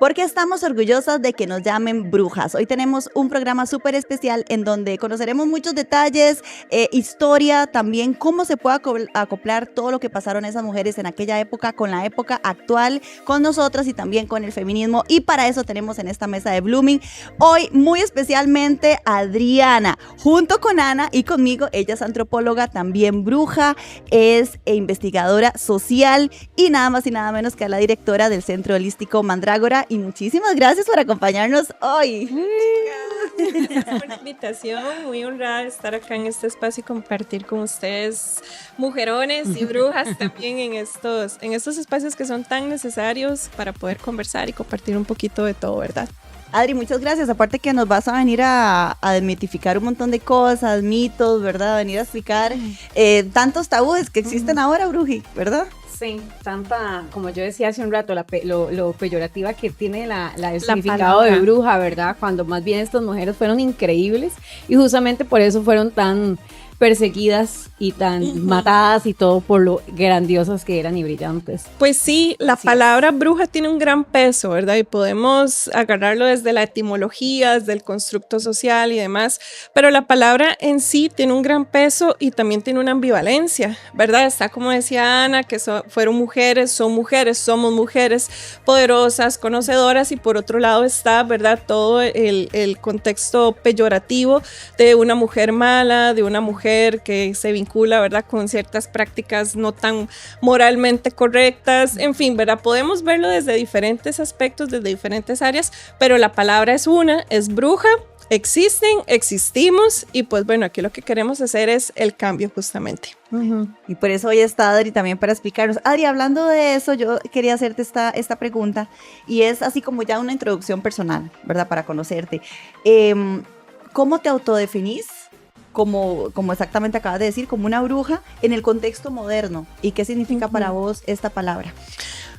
Porque estamos orgullosas de que nos llamen brujas. Hoy tenemos un programa súper especial en donde conoceremos muchos detalles, historia, también cómo se puede acoplar todo lo que pasaron esas mujeres en aquella época con la época actual, con nosotras y también con el feminismo. Y para eso tenemos en esta mesa de Blooming hoy muy especialmente a Adriana, junto con Ana y conmigo. Ella es antropóloga, también bruja, es investigadora social y nada más y nada menos que la directora del Centro Holístico Mandrágora. Y muchísimas gracias por acompañarnos hoy. Gracias por la invitación, muy honrada de estar acá en este espacio y compartir con ustedes, mujerones y brujas, también en estos espacios que son tan necesarios para poder conversar y compartir un poquito de todo, ¿verdad? Adri, muchas gracias. Aparte que nos vas a venir a desmitificar un montón de cosas, mitos, ¿verdad? A venir a explicar tantos tabúes que existen ahora, Bruji, ¿verdad? Sí, tanta, como yo decía hace un rato, lo peyorativa que tiene el significado de bruja, ¿verdad? Cuando más bien estas mujeres fueron increíbles y justamente por eso fueron tan perseguidas y tan matadas y todo por lo grandiosas que eran y brillantes. Pues sí, la palabra bruja tiene un gran peso, ¿verdad? Y podemos agarrarlo desde la etimología, desde el constructo social y demás, pero la palabra en sí tiene un gran peso y también tiene una ambivalencia, ¿verdad? Está como decía Ana, que fueron mujeres, somos mujeres poderosas, conocedoras, y por otro lado está, ¿verdad? Todo el contexto peyorativo de una mujer mala, de una mujer que se vincula, ¿verdad?, con ciertas prácticas no tan moralmente correctas, en fin, ¿verdad? Podemos verlo desde diferentes aspectos, desde diferentes áreas, pero la palabra es bruja, existen, existimos, y pues bueno, aquí lo que queremos hacer es el cambio justamente. Y por eso hoy está Adri también para explicarnos. Adri, hablando de eso, yo quería hacerte esta pregunta, y es así como ya una introducción personal, ¿verdad?, para conocerte. ¿Cómo te autodefinís? Como exactamente acabas de decir, como una bruja en el contexto moderno. ¿Y qué significa para vos esta palabra?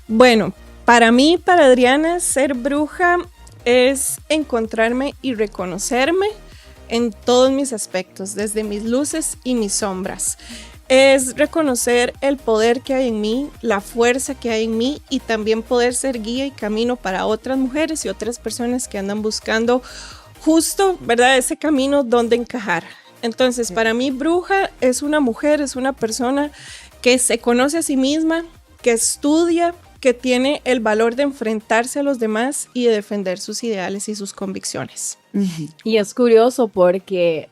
Bueno, para mí, para Adriana, ser bruja es encontrarme y reconocerme en todos mis aspectos, desde mis luces y mis sombras. Es reconocer el poder que hay en mí, la fuerza que hay en mí, y también poder ser guía y camino para otras mujeres y otras personas que andan buscando justo, ¿verdad?, ese camino donde encajar. Entonces, para mí, bruja es una mujer, es una persona que se conoce a sí misma, que estudia, que tiene el valor de enfrentarse a los demás y de defender sus ideales y sus convicciones. Y es curioso porque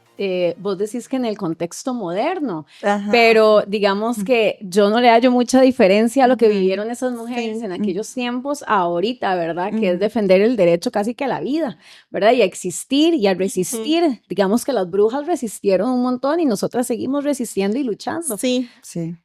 vos decís que en el contexto moderno, pero digamos que yo no le hallo mucha diferencia a lo que vivieron esas mujeres en aquellos tiempos ahorita, ¿verdad? Que es defender el derecho casi que a la vida, ¿verdad? Y a existir y a resistir. Digamos que las brujas resistieron un montón y nosotras seguimos resistiendo y luchando. Sí.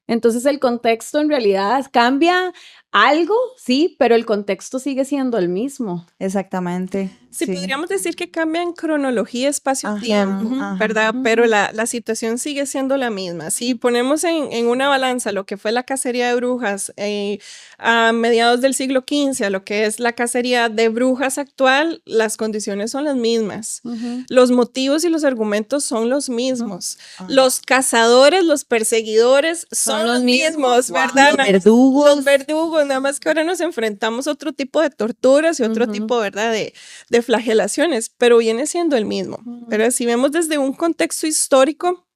Entonces el contexto en realidad cambia algo, sí, pero el contexto sigue siendo el mismo. Exactamente. Sí, podríamos decir que cambia en cronología, espacio-tiempo, ¿verdad? Pero la situación sigue siendo la misma. Si ponemos en una balanza lo que fue la cacería de brujas a mediados del siglo XV, a lo que es la cacería de brujas actual, las condiciones son las mismas. Los motivos y los argumentos son los mismos. Los cazadores, los perseguidores son los mismos, ¿verdad? Los verdugos, nada más que ahora nos enfrentamos a otro tipo de torturas y otro tipo, ¿verdad?, de flagelaciones, pero viene siendo el mismo. Pero si vemos desde un contexto histórico,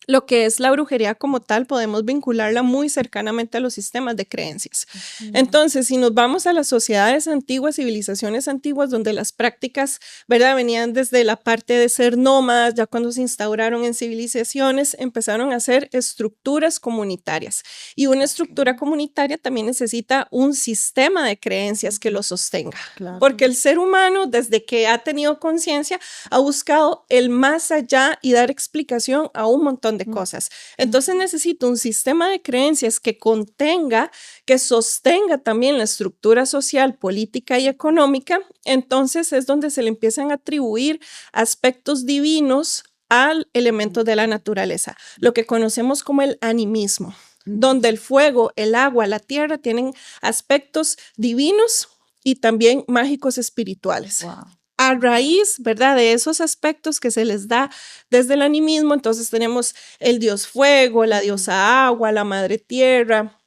lo que es la brujería como tal, podemos vincularla muy cercanamente a los sistemas de creencias. Entonces, si nos vamos a las sociedades antiguas, civilizaciones antiguas, donde las prácticas, ¿verdad?, venían desde la parte de ser nómadas, ya cuando se instauraron en civilizaciones, empezaron a hacer estructuras comunitarias. Y una estructura comunitaria también necesita un sistema de creencias que lo sostenga. Claro. Porque el ser humano, desde que ha tenido conciencia, ha buscado el más allá y dar explicación a un montón de cosas. Entonces necesito un sistema de creencias que contenga, que sostenga también la estructura social, política y económica. Entonces es donde se le empiezan a atribuir aspectos divinos al elemento de la naturaleza, lo que conocemos como el animismo, donde el fuego, el agua, la tierra tienen aspectos divinos y también mágicos espirituales. Wow. A raíz, ¿verdad?, de esos aspectos que se les da desde el animismo, entonces tenemos el dios fuego, la diosa agua, la madre tierra,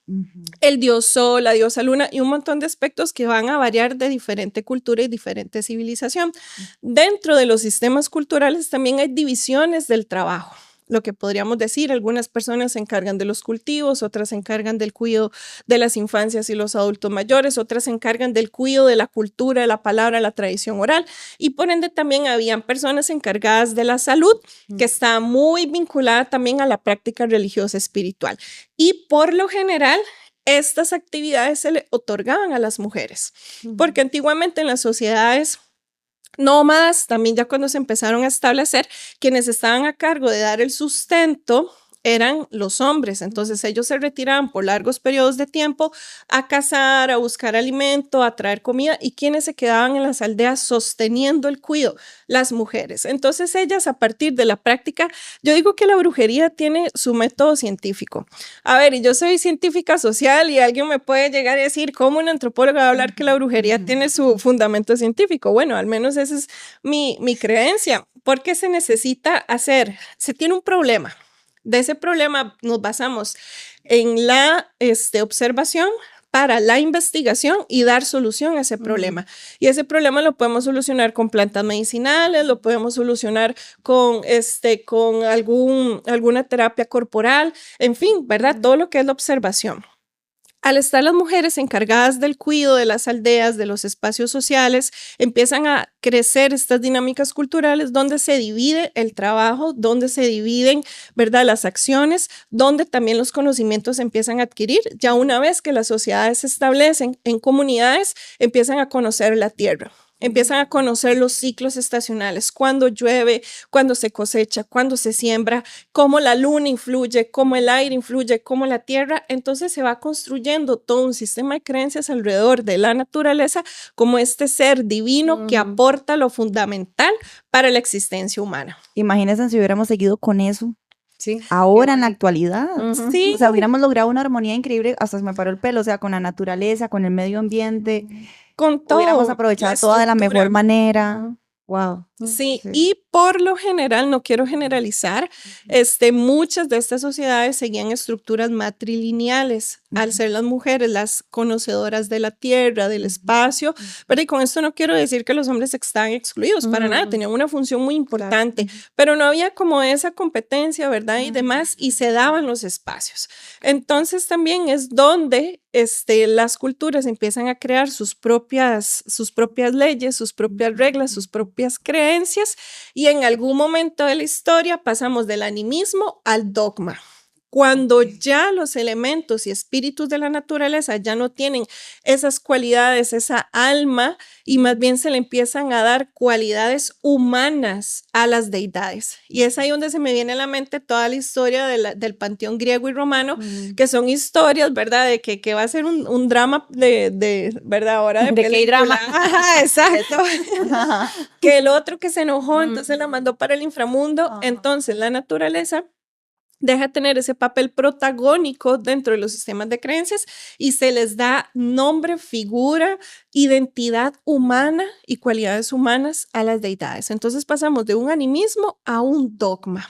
el dios sol, la diosa luna y un montón de aspectos que van a variar de diferente cultura y diferente civilización. Dentro de los sistemas culturales también hay divisiones del trabajo. Lo que podríamos decir, algunas personas se encargan de los cultivos, otras se encargan del cuidado de las infancias y los adultos mayores, otras se encargan del cuidado de la cultura, de la palabra, la tradición oral, y por ende también habían personas encargadas de la salud, que está muy vinculada también a la práctica religiosa espiritual. Y por lo general, estas actividades se le otorgaban a las mujeres, porque antiguamente en las sociedades nómadas, también ya cuando se empezaron a establecer, quienes estaban a cargo de dar el sustento eran los hombres, entonces ellos se retiraban por largos periodos de tiempo a cazar, a buscar alimento, a traer comida, y quienes se quedaban en las aldeas sosteniendo el cuidado, las mujeres. Entonces ellas, a partir de la práctica, yo digo que la brujería tiene su método científico. A ver, y yo soy científica social y alguien me puede llegar a decir, ¿cómo un antropólogo va a hablar que la brujería tiene su fundamento científico? Bueno, al menos esa es mi creencia, porque se necesita hacer, se tiene un problema. De ese problema nos basamos en la observación para la investigación y dar solución a ese problema. Y ese problema lo podemos solucionar con plantas medicinales, lo podemos solucionar con alguna terapia corporal, en fin, ¿verdad? Todo lo que es la observación. Al estar las mujeres encargadas del cuidado de las aldeas, de los espacios sociales, empiezan a crecer estas dinámicas culturales donde se divide el trabajo, donde se dividen, ¿verdad?, las acciones, donde también los conocimientos se empiezan a adquirir. Ya una vez que las sociedades se establecen en comunidades, empiezan a conocer la tierra. Empiezan a conocer los ciclos estacionales, cuándo llueve, cuándo se cosecha, cuándo se siembra, cómo la luna influye, cómo el aire influye, cómo la tierra. Entonces se va construyendo todo un sistema de creencias alrededor de la naturaleza como este ser divino que aporta lo fundamental para la existencia humana. Imagínense si hubiéramos seguido con eso. Sí. Ahora en la actualidad, Sí. O sea, hubiéramos logrado una armonía increíble, hasta se me paró el pelo, o sea, con la naturaleza, con el medio ambiente. Con todo. Hubiéramos aprovechado toda de la mejor manera. Wow. Sí, y por lo general, no quiero generalizar, muchas de estas sociedades seguían estructuras matrilineales, al ser las mujeres las conocedoras de la tierra, del espacio, pero y con esto no quiero decir que los hombres estaban excluidos, para nada, tenían una función muy importante, pero no había como esa competencia, ¿verdad? Y demás, y se daban los espacios. Entonces también es donde las culturas empiezan a crear sus propias leyes, sus propias reglas, sus propias creencias, y en algún momento de la historia pasamos del animismo al dogma. Cuando ya los elementos y espíritus de la naturaleza ya no tienen esas cualidades, esa alma, y más bien se le empiezan a dar cualidades humanas a las deidades. Y es ahí donde se me viene a la mente toda la historia del panteón griego y romano, que son historias, ¿verdad? De que va a ser un drama de ¿verdad? Ahora de K-drama. Ajá, exacto. Que el otro que se enojó, entonces la mandó para el inframundo. Entonces la naturaleza deja de tener ese papel protagónico dentro de los sistemas de creencias y se les da nombre, figura, identidad humana y cualidades humanas a las deidades. Entonces pasamos de un animismo a un dogma.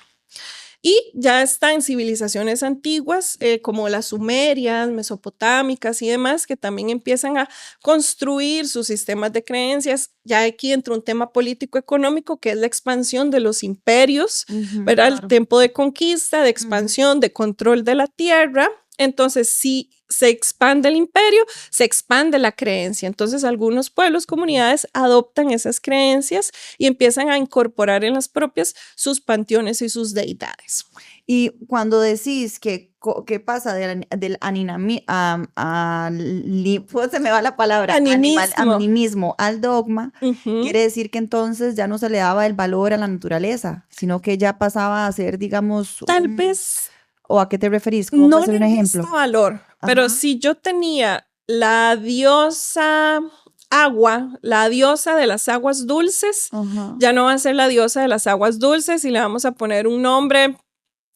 Y ya está en civilizaciones antiguas como las sumerias, mesopotámicas y demás, que también empiezan a construir sus sistemas de creencias. Ya aquí entra un tema político-económico, que es la expansión de los imperios, ¿verdad? Claro. El tiempo de conquista, de expansión, de control de la tierra. Entonces, si se expande el imperio, se expande la creencia. Entonces, algunos pueblos, comunidades adoptan esas creencias y empiezan a incorporar en las propias sus panteones y sus deidades. Y cuando decís que pasa del se me va la palabra, animismo al dogma, quiere decir que entonces ya no se le daba el valor a la naturaleza, sino que ya pasaba a ser, digamos, tal vez. ¿O a qué te referís? ¿Cómo puede ser un ejemplo? No valor, pero si yo tenía la diosa agua, la diosa de las aguas dulces, ya no va a ser la diosa de las aguas dulces y le vamos a poner un nombre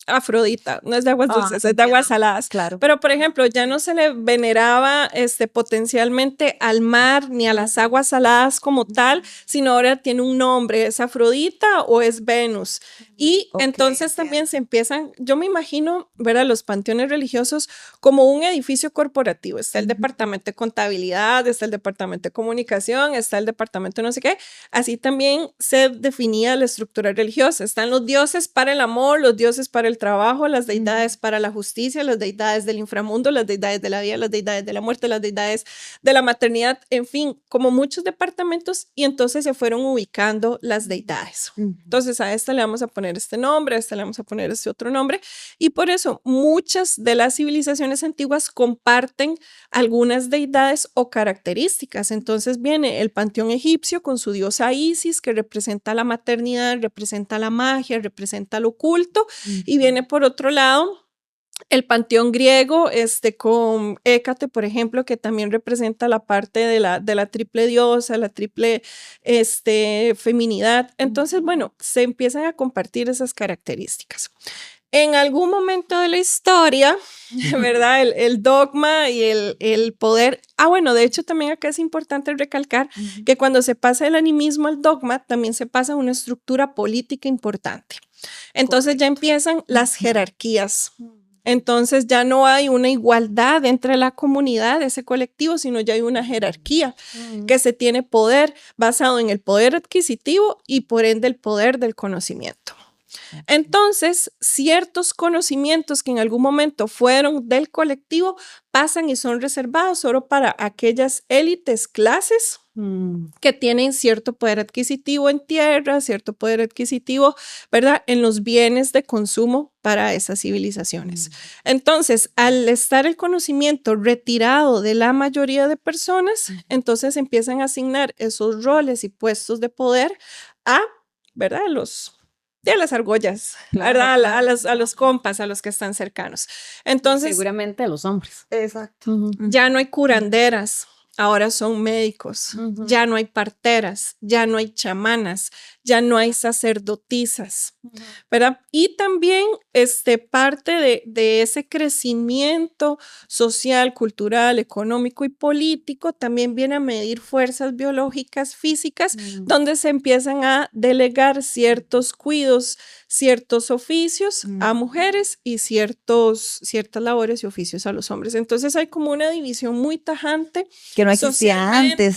Afrodita, no es de aguas dulces, es de aguas saladas. Claro. Pero, por ejemplo, ya no se le veneraba potencialmente al mar ni a las aguas saladas como tal, sino ahora tiene un nombre, es Afrodita o es Venus. Y entonces también se empiezan, yo me imagino, ver a los panteones religiosos como un edificio corporativo. Está el departamento de contabilidad, está el departamento de comunicación, está el departamento de no sé qué. Así también se definía la estructura religiosa. Están los dioses para el amor, los dioses para el trabajo, las deidades para la justicia, las deidades del inframundo, las deidades de la vida, las deidades de la muerte, las deidades de la maternidad, en fin, como muchos departamentos, y entonces se fueron ubicando las deidades. Entonces a esta le vamos a poner este nombre, a esta le vamos a poner este otro nombre, y por eso muchas de las civilizaciones antiguas comparten algunas deidades o características. Entonces viene el panteón egipcio con su diosa Isis, que representa la maternidad, representa la magia, representa lo oculto, y viene por otro lado el panteón griego, con Hécate, por ejemplo, que también representa la parte de la triple diosa, la triple feminidad. Entonces, bueno, se empiezan a compartir esas características. En algún momento de la historia, ¿verdad? El dogma y el poder. Bueno, de hecho también acá es importante recalcar que cuando se pasa del animismo al dogma, también se pasa a una estructura política importante. Entonces ya empiezan las jerarquías. Entonces ya no hay una igualdad entre la comunidad, ese colectivo, sino ya hay una jerarquía que se tiene poder basado en el poder adquisitivo y por ende el poder del conocimiento. Entonces, ciertos conocimientos que en algún momento fueron del colectivo pasan y son reservados solo para aquellas élites, clases que tienen cierto poder adquisitivo en tierra, cierto poder adquisitivo, ¿verdad?, en los bienes de consumo para esas civilizaciones. Entonces, al estar el conocimiento retirado de la mayoría de personas, entonces empiezan a asignar esos roles y puestos de poder a, ¿verdad?, de las argollas, ¿verdad? A los compas, a los que están cercanos. Entonces, seguramente a los hombres. Exacto. Ya no hay curanderas, ahora son médicos. Ya no hay parteras, ya no hay chamanas, ya no hay sacerdotisas, ¿verdad? Y también parte de ese crecimiento social, cultural, económico y político también viene a medir fuerzas biológicas, físicas, donde se empiezan a delegar ciertos cuidados, ciertos oficios a mujeres y ciertas labores y oficios a los hombres. Entonces hay como una división muy tajante que no existía antes,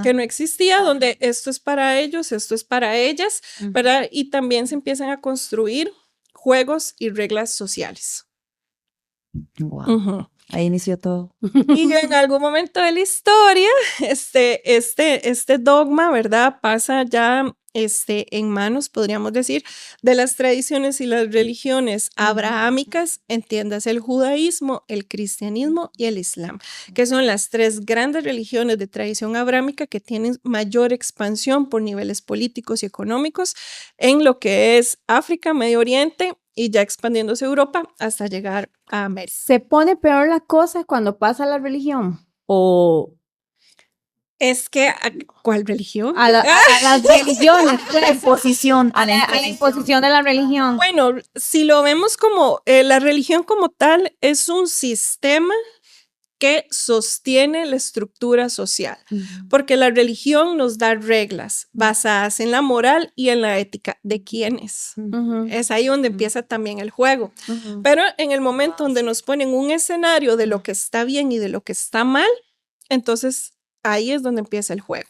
que no existía, donde esto es para ellos, esto es para ellas, ¿verdad? Y también se empiezan a construir juegos y reglas sociales. Wow. Ahí inició todo. Y en algún momento de la historia, este dogma, ¿verdad?, pasa ya en manos, podríamos decir, de las tradiciones y las religiones abrahámicas, entiéndase el judaísmo, el cristianismo y el islam, que son las tres grandes religiones de tradición abrámica que tienen mayor expansión por niveles políticos y económicos en lo que es África, Medio Oriente y ya expandiéndose a Europa hasta llegar a América. ¿Se pone peor la cosa cuando pasa la religión? ¿O es que, ¿cuál religión? A las religiones, la imposición. A la imposición de la religión. Bueno, si lo vemos como la religión como tal es un sistema que sostiene la estructura social, porque la religión nos da reglas basadas en la moral y en la ética de quiénes. Es ahí donde empieza también el juego. Pero en el momento donde nos ponen un escenario de lo que está bien y de lo que está mal, entonces ahí es donde empieza el juego.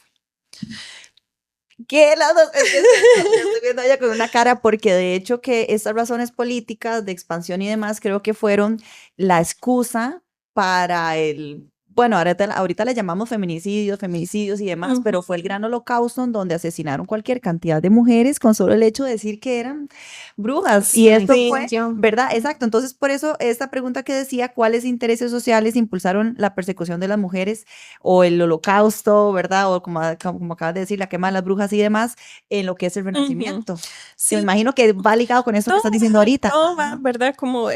¿Qué lado? Estoy viendo a ella con una cara porque de hecho que estas razones políticas de expansión y demás creo que fueron la excusa para bueno, ahorita le llamamos feminicidios y demás, pero fue el gran holocausto en donde asesinaron cualquier cantidad de mujeres con solo el hecho de decir que eran brujas. Y esto fue, ¿verdad? Exacto. Entonces, por eso esta pregunta que decía, ¿cuáles intereses sociales impulsaron la persecución de las mujeres o el holocausto, ¿verdad? O como acabas de decir, la quema de las brujas y demás, en lo que es el Renacimiento. Sí. Me imagino que va ligado con eso que estás diciendo ahorita. No, va, ¿verdad? Como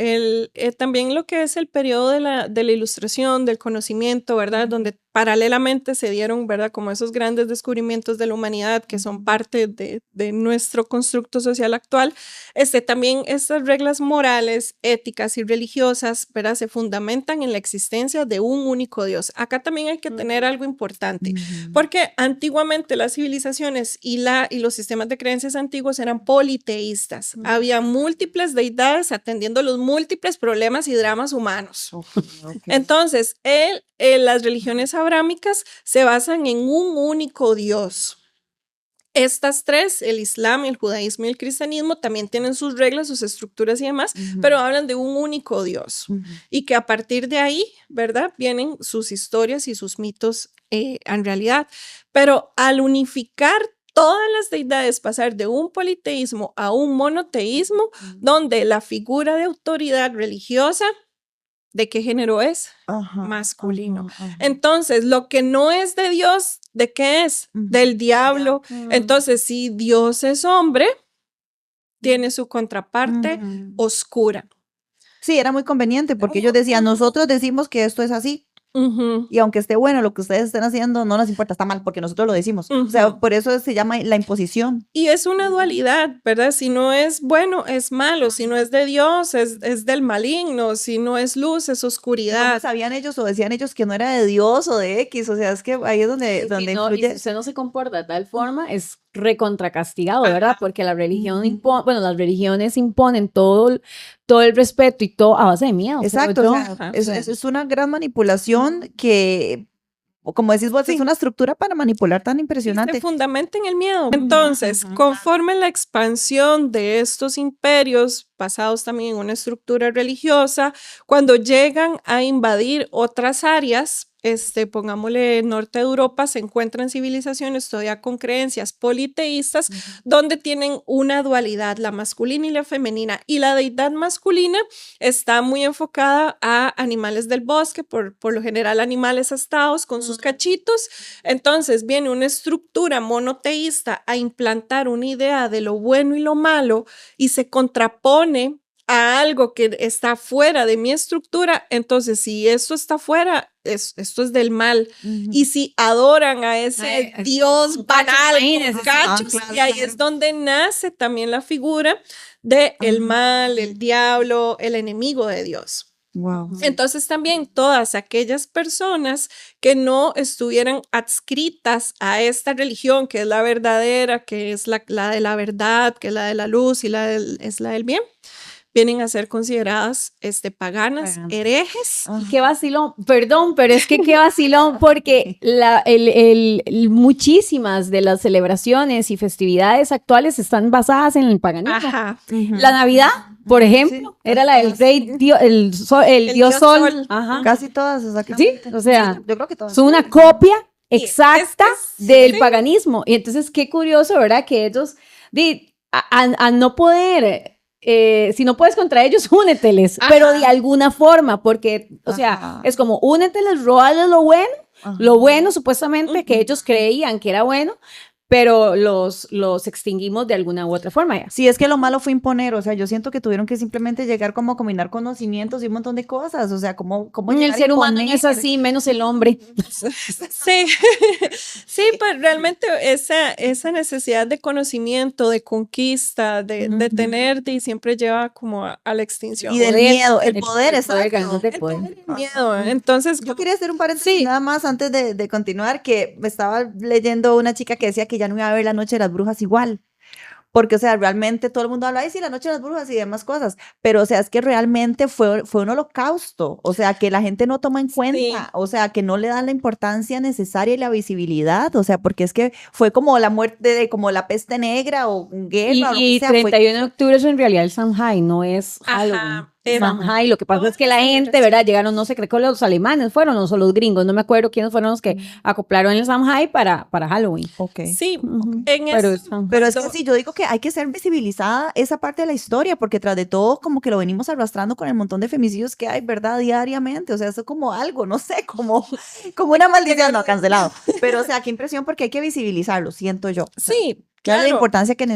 también lo que es el periodo de la Ilustración, del conocimiento, ¿verdad? Donde paralelamente se dieron, ¿verdad? Como esos grandes descubrimientos de la humanidad que son parte de nuestro constructo social actual, también estas reglas morales, éticas y religiosas, ¿verdad? Se fundamentan en la existencia de un único Dios. Acá también hay que tener algo importante, porque antiguamente las civilizaciones y los sistemas de creencias antiguos eran politeístas. Había múltiples deidades atendiendo los múltiples problemas y dramas humanos. Entonces, las religiones abrámicas se basan en un único Dios. Estas tres, el Islam, el judaísmo y el cristianismo, también tienen sus reglas, sus estructuras y demás, pero hablan de un único Dios. Y que a partir de ahí, ¿verdad? Vienen sus historias y sus mitos en realidad. Pero al unificar todas las deidades, pasar de un politeísmo a un monoteísmo, donde la figura de autoridad religiosa, ¿de qué género es? Masculino. Entonces, lo que no es de Dios, ¿de qué es? Del diablo. Entonces, si Dios es hombre, tiene su contraparte oscura. Sí, era muy conveniente porque ellos decían, nosotros decimos que esto es así. Y aunque esté bueno lo que ustedes estén haciendo, no nos importa, está mal porque nosotros lo decimos. O sea, por eso se llama la imposición. Y es una dualidad, ¿verdad? Si no es bueno, es malo. Si no es de Dios, es del maligno. Si no es luz, es oscuridad. ¿Cómo sabían ellos o decían ellos que no era de Dios o de X? O sea, es que ahí es donde influye. Y si usted no se comporta de tal forma, es recontracastigado, ¿verdad? Porque la religión las religiones imponen todo el respeto y todo a base de miedo. Exacto, es una gran manipulación que, como decís vos, es una estructura para manipular tan impresionante. Se fundamenta en el miedo. Entonces, conforme la expansión de estos imperios, basados también en una estructura religiosa, cuando llegan a invadir otras áreas, pongámosle norte de Europa, se encuentran civilizaciones todavía con creencias politeístas, donde tienen una dualidad, la masculina y la femenina, y la deidad masculina está muy enfocada a animales del bosque, por lo general animales astados con sus cachitos. Entonces viene una estructura monoteísta a implantar una idea de lo bueno y lo malo y se contrapone a algo que está fuera de mi estructura. Entonces, si esto está fuera, esto es del mal. Y si adoran a ese Dios banal, con cachos, y ahí es donde nace también la figura de el mal, el diablo, el enemigo de Dios. Wow. Entonces también todas aquellas personas que no estuvieran adscritas a esta religión, que es la verdadera, que es la de la verdad, que es la de la luz y es la del bien, vienen a ser consideradas paganas, herejes. Y qué vacilón, perdón, pero es que qué vacilón, porque muchísimas de las celebraciones y festividades actuales están basadas en el paganismo. Ajá. La Navidad, por ejemplo, era la del rey, el dios sol. Ajá. Casi todas, exactamente. Sí, o sea, sí, yo creo que todas. Son una copia exacta del paganismo. Y entonces, qué curioso, ¿verdad? Que ellos, a no poder... si no puedes contra ellos, úneteles, pero de alguna forma, porque, o sea, es como úneteles, róbales lo bueno supuestamente que ellos creían que era bueno, pero los extinguimos de alguna u otra forma ya. Sí, es que lo malo fue imponer, o sea, yo siento que tuvieron que simplemente llegar como a combinar conocimientos y un montón de cosas, o sea, como el ser humano es así, menos el hombre. Sí, sí, pues realmente esa necesidad de conocimiento, de conquista, de tener, y siempre lleva como a la extinción. Y del miedo, el poder, El miedo. Entonces, yo quería hacer un paréntesis nada más antes de continuar, que me estaba leyendo una chica que decía que ya no iba a ver La Noche de las Brujas igual. Porque, o sea, realmente todo el mundo habla, sí, La Noche de las Brujas y demás cosas, pero, o sea, es que realmente fue un holocausto, o sea, que la gente no toma en cuenta, o sea, que no le dan la importancia necesaria y la visibilidad, o sea, porque es que fue como la muerte como la peste negra o guerra. Y 31 de octubre es en realidad el Samhain, no es Halloween. Samhain, lo que pasa es que la gente, ¿verdad? Llegaron, no sé, creo que los alemanes fueron, o los gringos, no me acuerdo quiénes fueron los que acoplaron el Samhain para Halloween. Sí, pero es que sí, yo digo que hay que ser visibilizada esa parte de la historia, porque tras de todo, como que lo venimos arrastrando con el montón de femicidios que hay, ¿verdad? Diariamente, o sea, eso es como algo, no sé, como una maldición, no, cancelado, pero, o sea, qué impresión, porque hay que visibilizarlo, siento yo. Sí, Claro, la importancia que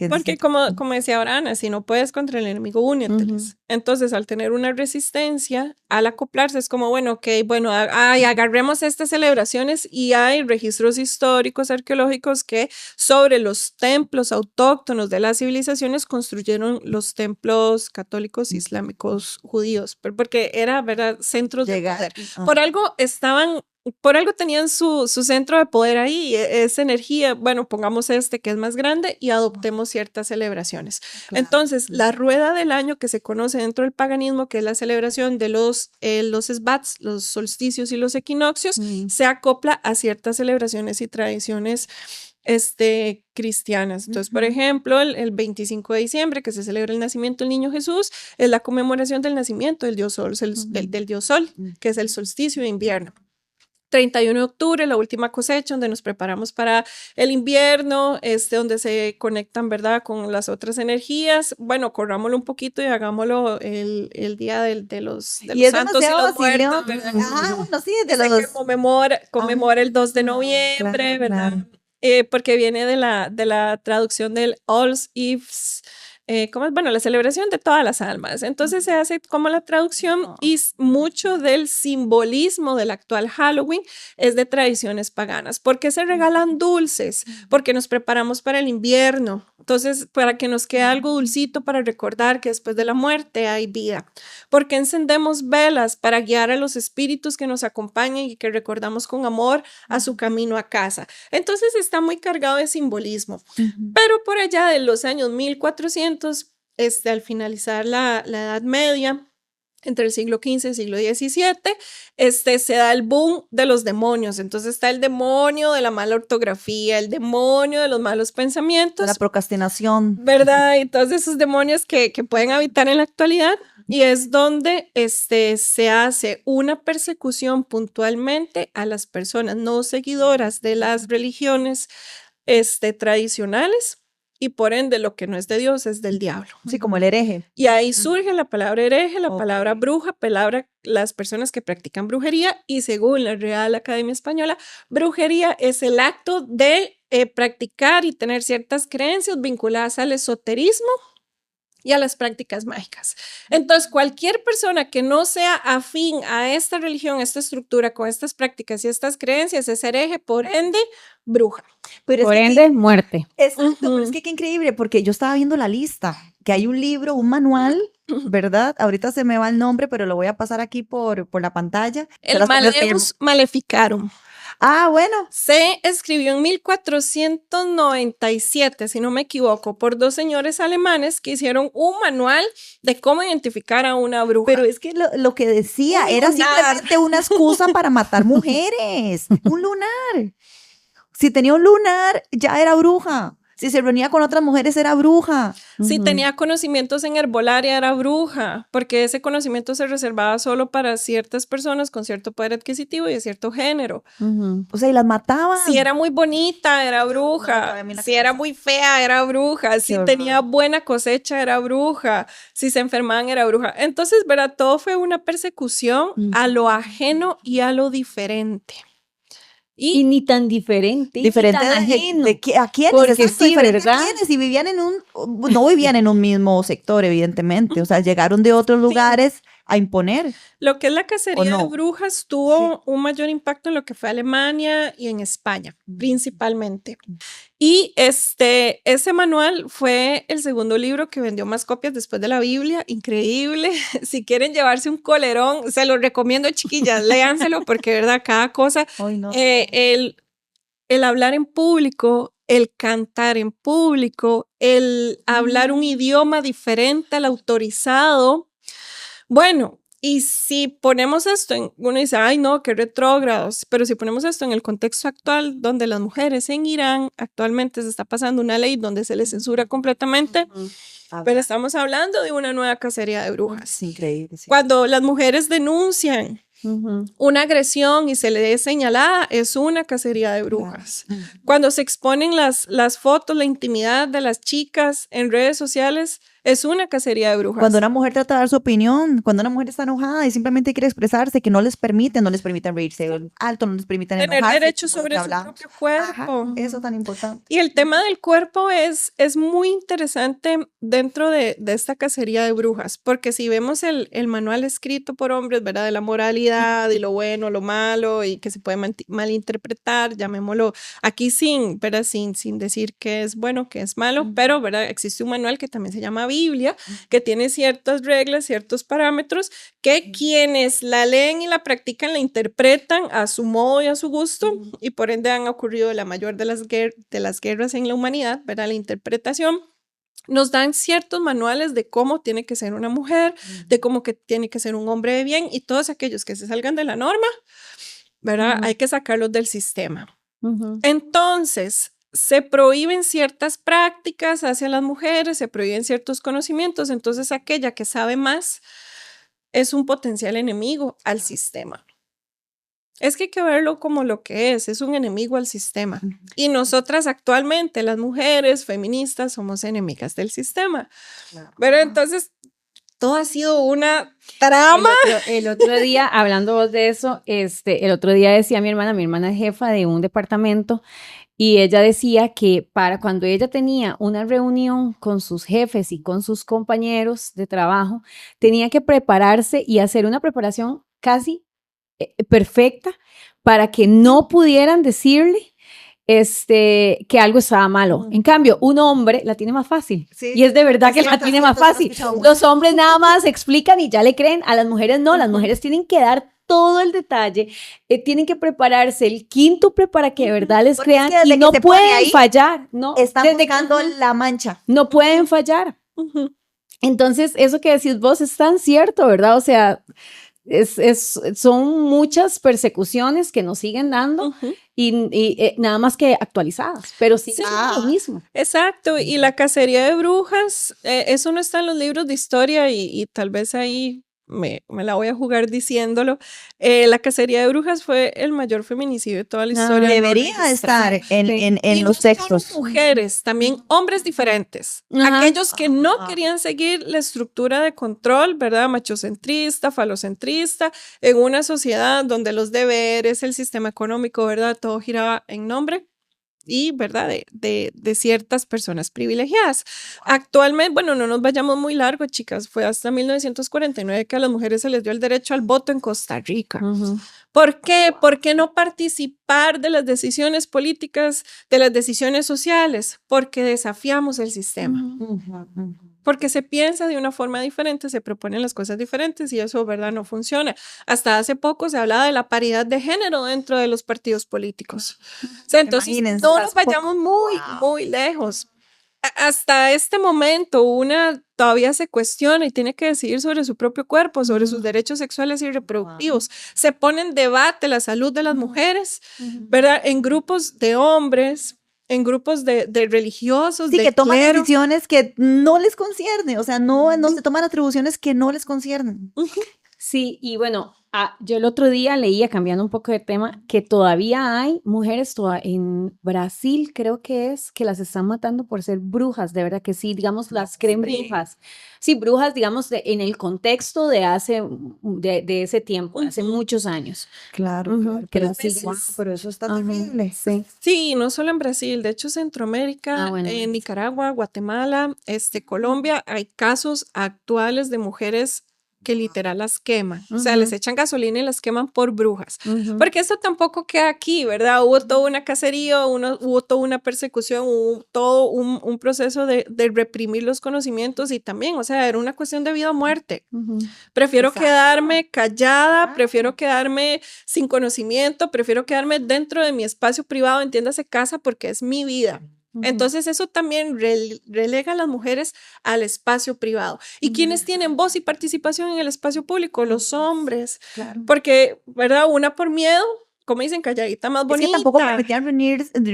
porque como decía Orana, si no puedes contra el enemigo, úneteles. Entonces, al tener una resistencia, al acoplarse, es como, bueno, ok, bueno, agarremos estas celebraciones, y hay registros históricos, arqueológicos, que sobre los templos autóctonos de las civilizaciones construyeron los templos católicos, islámicos, judíos, porque era, ¿verdad?, centros de poder. Por algo tenían su centro de poder ahí, esa energía. Bueno, pongamos que es más grande, y adoptemos ciertas celebraciones. Claro. Entonces, la rueda del año, que se conoce dentro del paganismo, que es la celebración de los esbats, los solsticios y los equinoccios, se acopla a ciertas celebraciones y tradiciones cristianas. Entonces, por ejemplo, el 25 de diciembre, que se celebra el nacimiento del niño Jesús, es la conmemoración del nacimiento del dios Sol, del dios Sol, que es el solsticio de invierno. 31 de octubre, la última cosecha, donde nos preparamos para el invierno, donde se conectan, ¿verdad?, con las otras energías. Bueno, corrámoslo un poquito y hagámoslo el día de los santos y los muertos, ¿verdad? Bueno, sí, que conmemora el 2 de noviembre, claro, ¿verdad? Claro. Porque viene de la traducción del All Eves, ¿cómo es? Bueno, la celebración de todas las almas. Entonces se hace como la traducción, y mucho del simbolismo del actual Halloween es de tradiciones paganas. ¿Por qué se regalan dulces? Porque nos preparamos para el invierno. Entonces, para que nos quede algo dulcito para recordar que después de la muerte hay vida. Porque encendemos velas para guiar a los espíritus que nos acompañan y que recordamos con amor a su camino a casa. Entonces está muy cargado de simbolismo. Pero por allá de los años 1400, al finalizar la Edad Media, entre el siglo XV y el siglo XVII, se da el boom de los demonios. Entonces está el demonio de la mala ortografía, el demonio de los malos pensamientos, de la procrastinación, ¿verdad? Y todos esos demonios que pueden habitar en la actualidad. Y es donde se hace una persecución puntualmente a las personas no seguidoras de las religiones tradicionales, y por ende lo que no es de Dios es del diablo. Sí, como el hereje. Y ahí surge la palabra hereje, la palabra bruja, las personas que practican brujería, y según la Real Academia Española, brujería es el acto de practicar y tener ciertas creencias vinculadas al esoterismo y a las prácticas mágicas. Entonces, cualquier persona que no sea afín a esta religión, a esta estructura, con estas prácticas y estas creencias, es hereje, por ende, bruja. Pero por ende, muerte. Exacto, pero es que qué increíble, porque yo estaba viendo la lista, que hay un libro, un manual, ¿verdad? Ahorita se me va el nombre, pero lo voy a pasar aquí por la pantalla. El Maleus Maleficarum. Ah, bueno. Se escribió en 1497, si no me equivoco, por dos señores alemanes que hicieron un manual de cómo identificar a una bruja. Pero es que lo que decía era simplemente una excusa para matar mujeres. Un lunar. Si tenía un lunar, ya era bruja. Si se reunía con otras mujeres, era bruja. Si tenía conocimientos en herbolaria, era bruja, porque ese conocimiento se reservaba solo para ciertas personas con cierto poder adquisitivo y de cierto género. O sea, y las mataban. Si era muy bonita, era bruja. Si era muy fea, era bruja. Si tenía buena cosecha, era bruja. Si se enfermaban, era bruja. Entonces, ¿verdad? Todo fue una persecución a lo ajeno y a lo diferente. Y ni tan diferente. Diferente tan ajeno. ¿A quiénes? Porque sí, ¿verdad? ¿A quiénes? Y vivían no vivían en un mismo sector, evidentemente. O sea, llegaron de otros lugares a imponer. Lo que es la cacería de brujas tuvo un mayor impacto en lo que fue Alemania y en España, principalmente. Y ese manual fue el segundo libro que vendió más copias después de la Biblia. Increíble. Si quieren llevarse un colerón, se lo recomiendo, chiquillas, léanselo, porque, ¿verdad? Cada cosa, el hablar en público, el cantar en público, el hablar un idioma diferente al autorizado. Bueno, y si ponemos esto uno dice, ay no, qué retrógrados, pero si ponemos esto en el contexto actual, donde las mujeres en Irán actualmente se está pasando una ley donde se les censura completamente, pero estamos hablando de una nueva cacería de brujas. Es increíble. Sí. Cuando las mujeres denuncian una agresión y se le es señalada, es una cacería de brujas. Cuando se exponen las fotos, la intimidad de las chicas en redes sociales, Es una cacería de brujas. Cuando una mujer trata de dar su opinión, cuando una mujer está enojada y simplemente quiere expresarse, que no les permiten reírse alto, no les permiten tener enojarse. Derecho sobre su propio cuerpo. Ajá, eso tan importante. Y el tema del cuerpo es muy interesante dentro de esta cacería de brujas, porque si vemos el manual escrito por hombres, ¿verdad? De la moralidad y lo bueno, lo malo, y que se puede malinterpretar, llamémoslo aquí sin decir que es bueno, que es malo, pero, ¿verdad? Existe un manual que también se llama Biblia, que tiene ciertas reglas, ciertos parámetros, que quienes la leen y la practican la interpretan a su modo y a su gusto, y por ende han ocurrido la mayor de las guerras en la humanidad, ¿verdad? La interpretación. Nos dan ciertos manuales de cómo tiene que ser una mujer, de cómo que tiene que ser un hombre de bien, y todos aquellos que se salgan de la norma, ¿verdad? Hay que sacarlos del sistema. Entonces, se prohíben ciertas prácticas hacia las mujeres, se prohíben ciertos conocimientos, entonces aquella que sabe más es un potencial enemigo al sistema. Es que hay que verlo como lo que es un enemigo al sistema. Y nosotras actualmente, las mujeres feministas, somos enemigas del sistema. Pero entonces, todo ha sido una trama. El otro día, hablando vos de eso, el otro día decía mi hermana es jefa de un departamento, y ella decía que para cuando ella tenía una reunión con sus jefes y con sus compañeros de trabajo, tenía que prepararse y hacer una preparación casi perfecta para que no pudieran decirle que algo estaba malo. En cambio, un hombre la tiene más fácil. Sí, y es de verdad que la tiene más fácil. Los hombres nada más explican y ya le creen. A las mujeres no. Las mujeres tienen que dar todo el detalle, tienen que prepararse el quíntuple para que de verdad les crean, y no pueden fallar. No, están buscando la mancha. No pueden fallar. Entonces, eso que decís vos es tan cierto, ¿verdad? O sea, son muchas persecuciones que nos siguen dando, y nada más que actualizadas, pero sí, lo mismo. Exacto, y la cacería de brujas, eso no está en los libros de historia, y tal vez ahí me la voy a jugar diciéndolo. La cacería de brujas fue el mayor feminicidio de toda la historia. Debería estar en los textos. Mujeres, también hombres diferentes. Aquellos que no querían seguir la estructura de control, ¿verdad? Machocentrista, falocentrista, en una sociedad donde los deberes, el sistema económico, ¿verdad? Todo giraba en nombre y, ¿verdad? De ciertas personas privilegiadas. Actualmente, bueno, no nos vayamos muy largo, chicas, fue hasta 1949 que a las mujeres se les dio el derecho al voto en Costa Rica. ¿Por qué? ¿Por qué no participar de las decisiones políticas, de las decisiones sociales? Porque desafiamos el sistema. Porque se piensa de una forma diferente, se proponen las cosas diferentes, y eso, ¿verdad? No funciona. Hasta hace poco se hablaba de la paridad de género dentro de los partidos políticos. O sea, entonces, imagínense, no nos vayamos muy lejos. Hasta este momento, una todavía se cuestiona y tiene que decidir sobre su propio cuerpo, sobre sus derechos sexuales y reproductivos. Se pone en debate la salud de las mujeres, ¿verdad? En grupos de hombres, en grupos de religiosos, sí, que toman decisiones que no les conciernen, o sea, no se toman atribuciones que no les conciernen. Sí, y bueno, yo el otro día leía, cambiando un poco de tema, que todavía hay mujeres en Brasil, creo que las están matando por ser brujas, de verdad que sí, digamos, las creen brujas. Sí, brujas, digamos, en el contexto de ese tiempo, hace muchos años. Claro, pero eso está terrible. Sí, no solo en Brasil, de hecho Centroamérica, en Nicaragua, Guatemala, Colombia, hay casos actuales de mujeres que literal las queman, o sea, les echan gasolina y las queman por brujas, porque esto tampoco queda aquí, ¿verdad? Hubo toda una cacería, hubo toda una persecución, hubo todo un proceso de reprimir los conocimientos, y también, o sea, era una cuestión de vida o muerte. Prefiero quedarme callada, prefiero quedarme sin conocimiento, prefiero quedarme dentro de mi espacio privado, entiéndase casa, porque es mi vida. Entonces eso también relega a las mujeres al espacio privado. ¿Y quiénes tienen voz y participación en el espacio público? Los hombres. Claro. Porque, ¿verdad? Una por miedo, como dicen, calladita más bonita. Es que tampoco permitían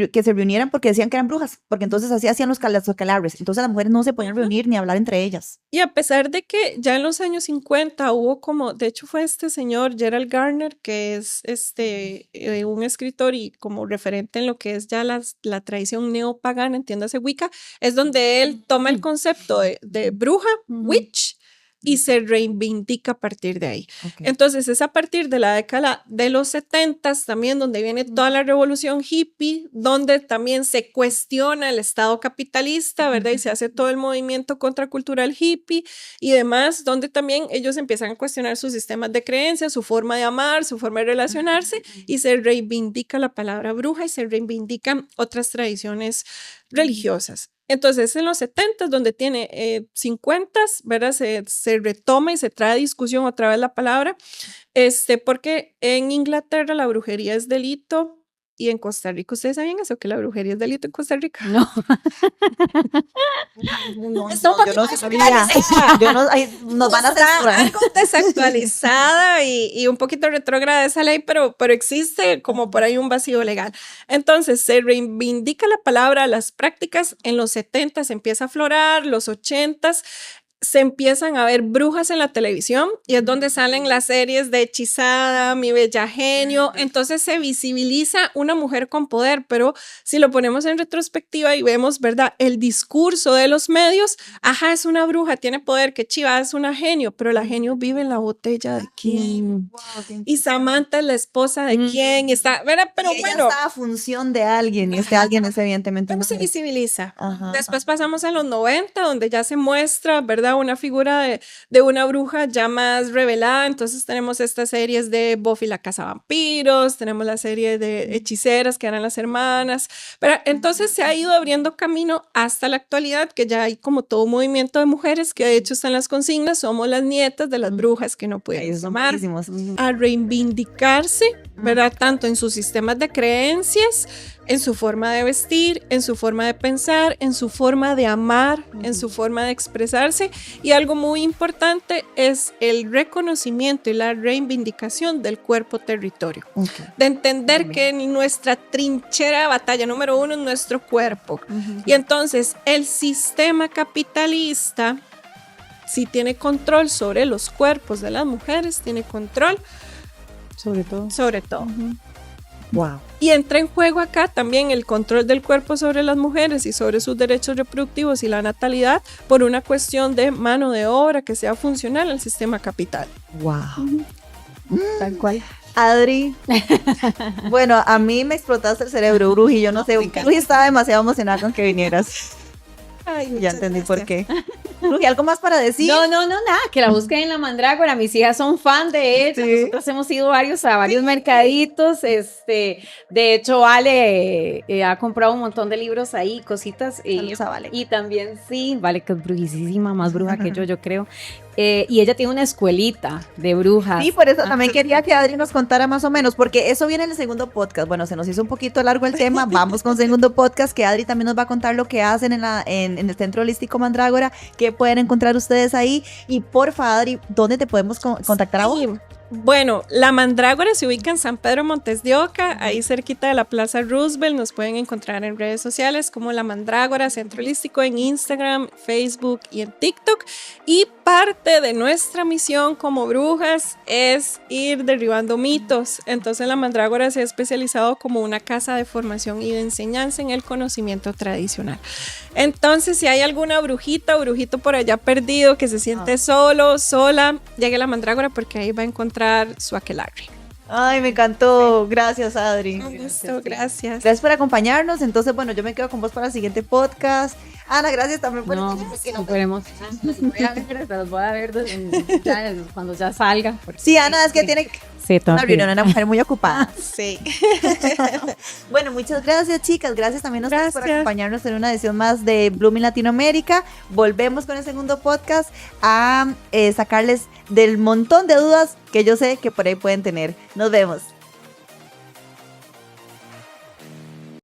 que se reunieran porque decían que eran brujas, porque entonces así hacían los calabres. Entonces las mujeres no se podían reunir ni hablar entre ellas. Y a pesar de que ya en los años 50 hubo como, de hecho fue este señor Gerald Garner, que es un escritor y como referente en lo que es ya la tradición neopagana, entiéndase Wicca, es donde él toma el concepto de bruja, witch, y se reivindica a partir de ahí. Okay. Entonces es a partir de la década de los 70s también donde viene toda la revolución hippie, donde también se cuestiona el estado capitalista, ¿verdad? Y se hace todo el movimiento contracultural hippie y demás, donde también ellos empiezan a cuestionar sus sistemas de creencias, su forma de amar, su forma de relacionarse, y se reivindica la palabra bruja y se reivindican otras tradiciones religiosas. Entonces, en los 70s, donde tiene 50s, ¿verdad? Se retoma y se trae a discusión otra vez la palabra, porque en Inglaterra la brujería es delito y en Costa Rica, ¿ustedes sabían eso? Que la brujería es delito en Costa Rica. No. No, yo no sabía. Nos van a censurar. Algo desactualizada y un poquito retrógrada esa ley, pero existe como por ahí un vacío legal. Entonces, se reivindica la palabra, las prácticas. En los 70s empieza a aflorar, los 80s se empiezan a ver brujas en la televisión y es donde salen las series de Hechizada, Mi Bella Genio. Entonces se visibiliza una mujer con poder, pero si lo ponemos en retrospectiva y vemos, ¿verdad? El discurso de los medios, ajá, es una bruja, tiene poder, qué chiva, es una genio, pero la genio vive en la botella de quién. Y Samantha es la esposa de quién, está, ¿verdad? Pero y ella está a función de alguien y este alguien es evidentemente pero se visibiliza. Después pasamos a los 90, donde ya se muestra, ¿verdad? Una figura de una bruja ya más revelada. Entonces tenemos estas series de Buffy la Cazavampiros, tenemos la serie de Hechiceras que eran las hermanas, pero entonces se ha ido abriendo camino hasta la actualidad, que ya hay como todo un movimiento de mujeres que de hecho están las consignas, somos las nietas de las brujas que no pueden amar, a reivindicarse, ¿verdad? Tanto en sus sistemas de creencias, en su forma de vestir, en su forma de pensar, en su forma de amar, en su forma de expresarse. Y algo muy importante es el reconocimiento y la reivindicación del cuerpo territorio. De entender que nuestra trinchera de batalla número uno es nuestro cuerpo. Y entonces el sistema capitalista, si tiene control sobre los cuerpos de las mujeres, tiene control sobre todo. Wow. Y entra en juego acá también el control del cuerpo sobre las mujeres y sobre sus derechos reproductivos y la natalidad por una cuestión de mano de obra que sea funcional al sistema capital. Wow. Tal cual. Adri, bueno, a mí me explotaste el cerebro, Bruji, yo no sé, Bruji estaba demasiado emocionada con que vinieras. Ay, ya entendí por qué. Bruji, ¿algo más para decir? No, nada, que la busquen en La Mandrágora, mis hijas son fan de ella, sí. Nosotros hemos ido a varios mercaditos, de hecho Vale ha comprado un montón de libros ahí, cositas, Vale. Y también sí, Vale que es brujísima, más bruja que yo creo. Y ella tiene una escuelita de brujas. Sí, por eso también quería que Adri nos contara más o menos, porque eso viene en el segundo podcast. Bueno, se nos hizo un poquito largo el tema, vamos con el segundo podcast, que Adri también nos va a contar lo que hacen en el Centro Holístico Mandrágora, que pueden encontrar ustedes ahí. Y porfa, Adri, ¿dónde te podemos contactar a vos? Bueno, La Mandrágora se ubica en San Pedro Montes de Oca, ahí cerquita de la Plaza Roosevelt. Nos pueden encontrar en redes sociales como La Mandrágora Centro Holístico en Instagram, Facebook y en TikTok. Y parte de nuestra misión como brujas es ir derribando mitos. Entonces La Mandrágora se ha especializado como una casa de formación y de enseñanza en el conocimiento tradicional. Entonces, si hay alguna brujita o brujito por allá perdido que se siente solo, sola, llegue a La Mandrágora porque ahí va a encontrar su aquelarre. Ay, me encantó. Gracias, Adri. Un gusto, gracias. Gracias por acompañarnos. Entonces, bueno, yo me quedo con vos para el siguiente podcast. Ana, gracias también por súper emocionante. Los voy a ver cuando ya salga. Sí, Ana, es que tiene una reunión, una mujer muy ocupada. Sí. Bueno, muchas gracias, chicas. Gracias también a ustedes por acompañarnos en una edición más de Blooming Latinoamérica. Volvemos con el segundo podcast a sacarles del montón de dudas que yo sé que por ahí pueden tener. Nos vemos.